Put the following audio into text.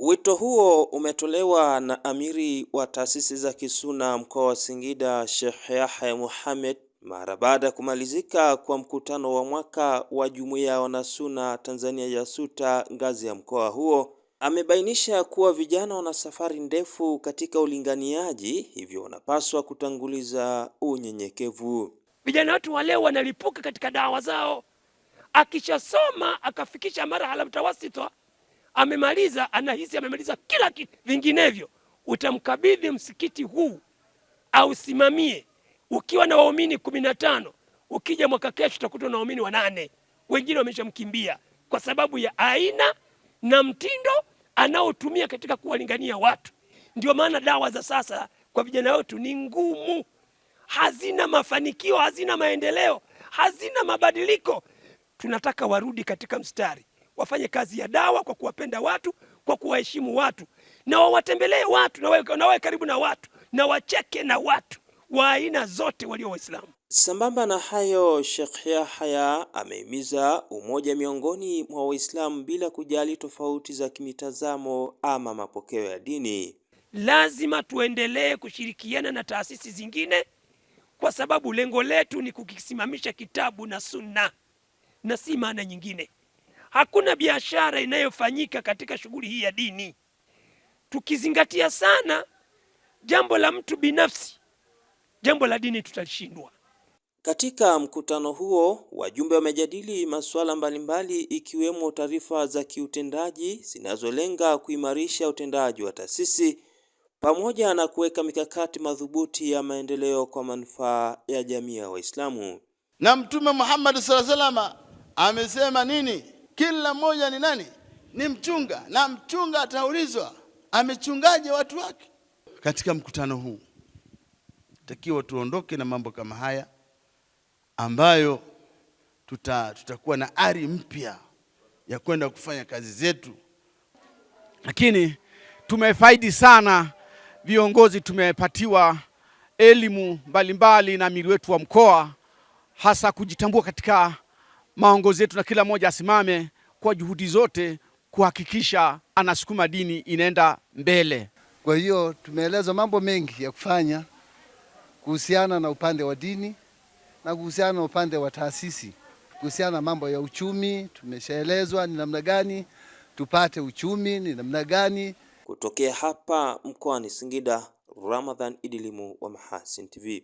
Wito huo umetolewa na amiri wa taasisi za Kisuna mkoa wa Singida, Sheikh Yahya Mohamed, mara baada ya kumalizika kwa mkutano wa mwaka wa Jumuiya ya Wanasuna Tanzania YASUTA ngazi ya mkoa huo. Amebainisha kuwa vijana wana safari ndefu katika ulinganiaji, hivyo wanapaswa kutanguliza unyenyekevu. Vijana wetu wa leo wanalipuka katika dawa zao. Akishasoma akafikisha marhala mtawasita, amemaliza, anahisi amemaliza kila kitu. Vinginevyo utamkabidhi msikiti huu au simamie ukiwa na waumini 15, ukija mwaka kesho utakuta na waumini 8, wengine wameshamkimbia kwa sababu ya aina na mtindo anaotumia katika kuwalingania watu. Ndio maana dawa za sasa kwa vijana wetu ni ngumu, hazina mafanikio, hazina maendeleo, hazina mabadiliko. Tunataka warudi katika mstari, wafanye kazi ya dawa kwa kuwapenda watu, kwa kuwaheshimu watu, na wawatembelee watu, na wawe karibu na watu, na wacheke na watu wa aina zote walio Waislamu. Sambamba na hayo, Sheikh Yahya amehimiza umoja miongoni mwa Waislamu bila kujali tofauti za kimitazamo ama mapokeo ya dini. Lazima tuendelee kushirikiana na taasisi zingine, kwa sababu lengo letu ni kukisimamisha kitabu na sunna na si maana nyingine. Hakuna biashara inayofanyika katika shughuli hii ya dini. Tukizingatia sana jambo la mtu binafsi, jambo la dini tutalishindwa. Katika mkutano huo, wajumbe wamejadili masuala mbalimbali ikiwemo taarifa za kiutendaji zinazolenga kuimarisha utendaji wa taasisi pamoja na kuweka mikakati madhubuti ya maendeleo kwa manufaa ya jamii ya Waislamu. Na Mtume Muhammad sallallahu alaihi wasallam amesema nini? Kila mmoja ni nani? Ni mchunga, na mchunga ataulizwa amechungaje watu wake. Katika mkutano huu takiwa tuondoke na mambo kama haya ambayo tutakuwa na ari mpya ya kwenda kufanya kazi zetu. Lakini tumefaidi sana, viongozi tumepatiwa elimu mbalimbali na amiri wetu wa mkoa, hasa kujitambua katika maongozi yetu, na kila mmoja asimame kwa juhudi zote kuhakikisha anasukuma dini inaenda mbele. Kwa hiyo tumeelezwa mambo mengi ya kufanya kuhusiana na upande wa dini na kuhusiana na upande wa taasisi. Kuhusiana na mambo ya uchumi tumeshaelezwa ni namna gani tupate uchumi, ni namna gani. Kutokea hapa mkoani Singida, Ramadhan Idilimu wa Mahasin TV.